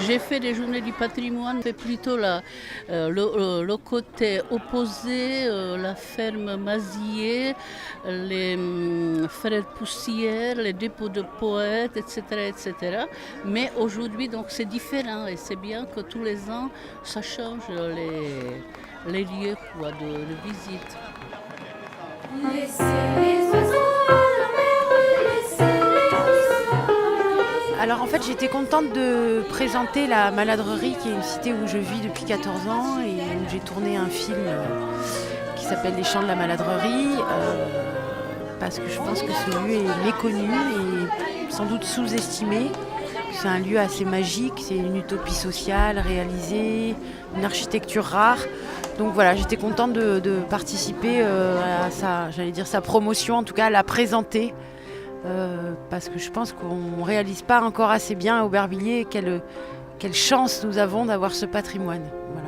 J'ai fait des journées du patrimoine, c'est plutôt le côté opposé, la ferme Mazier, les frères Poussière, les dépôts de poètes, etc., etc. Mais aujourd'hui, donc, c'est différent et c'est bien que tous les ans, ça change les lieux quoi, de visite. Alors en fait j'étais contente de présenter la Maladrerie, qui est une cité où je vis depuis 14 ans et où j'ai tourné un film qui s'appelle Les Chants de la Maladrerie, parce que je pense que ce lieu est méconnu et sans doute sous-estimé. C'est un lieu assez magique, c'est une utopie sociale réalisée, une architecture rare. Donc voilà, j'étais contente de participer à sa promotion, en tout cas à la présenter. Parce que je pense qu'on ne réalise pas encore assez bien à Aubervilliers quelle chance nous avons d'avoir ce patrimoine. Voilà.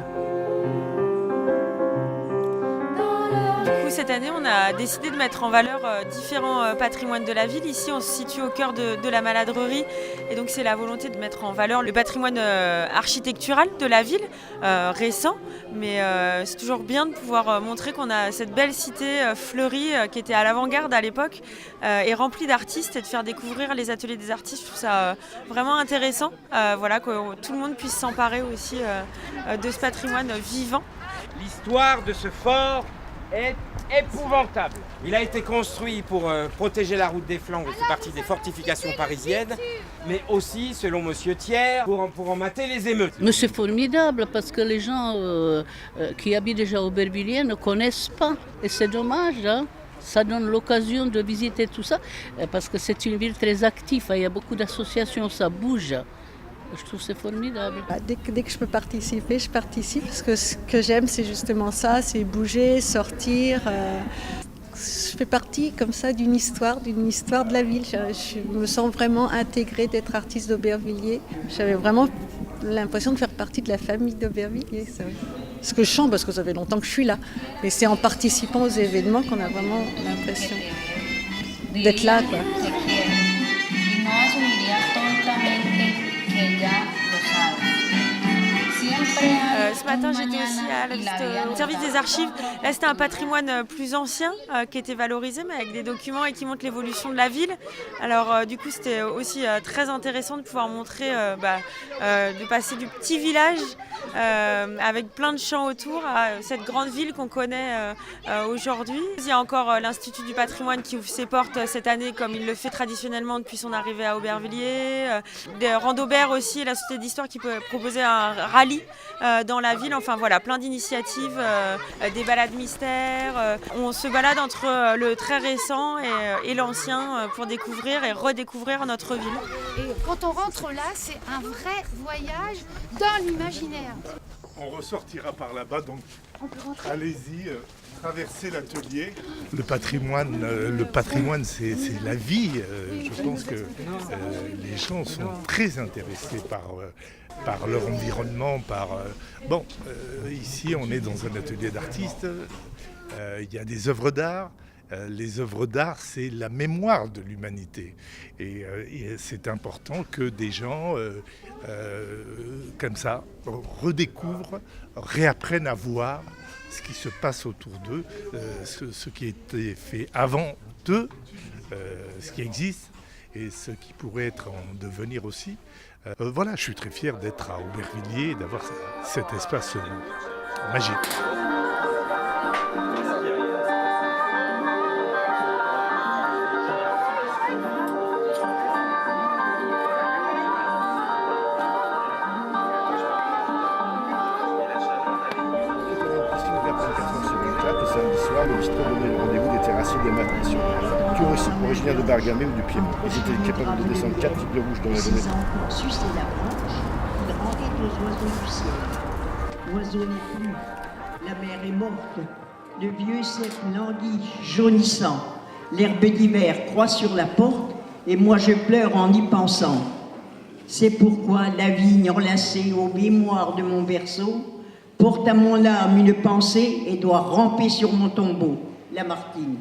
Du coup, cette année, on a décidé de mettre en valeur différents patrimoines de la ville. Ici, on se situe au cœur de la Maladrerie. Et donc, c'est la volonté de mettre en valeur le patrimoine architectural de la ville, récent. Mais c'est toujours bien de pouvoir montrer qu'on a cette belle cité fleurie qui était à l'avant-garde à l'époque et remplie d'artistes, et de faire découvrir les ateliers des artistes. Je trouve ça vraiment intéressant. Voilà, que tout le monde puisse s'emparer aussi de ce patrimoine vivant. L'histoire de ce fort est épouvantable. Il a été construit pour protéger la route des Flandres, il fait partie des fortifications parisiennes, mais aussi, selon Monsieur Thiers, pour en mater les émeutes. Mais c'est formidable parce que les gens qui habitent déjà à Aubervilliers ne connaissent pas. Et c'est dommage, hein. Ça donne l'occasion de visiter tout ça, parce que c'est une ville très active, il y a beaucoup d'associations, ça bouge. Je trouve que c'est formidable. Dès que je peux participer, je participe parce que ce que j'aime, c'est justement ça, c'est bouger, sortir. Je fais partie comme ça d'une histoire de la ville. Je me sens vraiment intégrée d'être artiste d'Aubervilliers. J'avais vraiment l'impression de faire partie de la famille d'Aubervilliers. Ce que je chante, parce que ça fait longtemps que je suis là. Et c'est en participant aux événements qu'on a vraiment l'impression d'être là, quoi. Ce matin, j'étais aussi à la visite au service des archives. Là, c'était un patrimoine plus ancien qui était valorisé, mais avec des documents et qui montrent l'évolution de la ville. Alors, du coup, c'était aussi très intéressant de pouvoir montrer, de passer du petit village avec plein de champs autour à cette grande ville qu'on connaît aujourd'hui. Il y a encore l'Institut du patrimoine qui ouvre ses portes cette année, comme il le fait traditionnellement depuis son arrivée à Aubervilliers. Des Randaubert aussi, la Société d'Histoire qui peut proposer un rallye dans la ville. Enfin voilà, plein d'initiatives, des balades mystères. On se balade entre le très récent et l'ancien pour découvrir et redécouvrir notre ville. Et quand on rentre là, c'est un vrai voyage dans l'imaginaire. On ressortira par là-bas, donc allez-y, traversez l'atelier. Le patrimoine, c'est la vie. Je pense que les gens sont très intéressés par leur environnement. Ici, on est dans un atelier d'artistes. Il y a des œuvres d'art. Les œuvres d'art, c'est la mémoire de l'humanité. Et c'est important que des gens, comme ça, redécouvrent, réapprennent à voir ce qui se passe autour d'eux, ce qui a été fait avant eux, ce qui existe et ce qui pourrait être en devenir aussi. Voilà, je suis très fier d'être à Aubervilliers et d'avoir cet espace magique. Samedi soir, le bistrot donnait le rendez-vous des terrassiers des Matins, aussi originaires de Bergame ou du Piémont. Ils étaient capables de descendre 4 figues rouges dans la donnée. Pour sucer la branche, il rendait aux oiseaux du ciel. Oiseaux n'est plus, la mer est morte, le vieux cep languit, jaunissant, l'herbe d'hiver croît sur la porte, et moi je pleure en y pensant. C'est pourquoi la vigne enlacée aux mémoires de mon berceau porte à mon âme une pensée et doit ramper sur mon tombeau. Lamartine.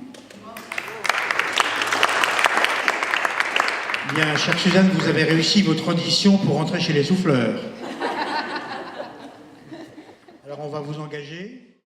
Bien, chère Suzanne, vous avez réussi votre audition pour rentrer chez les souffleurs. Alors on va vous engager.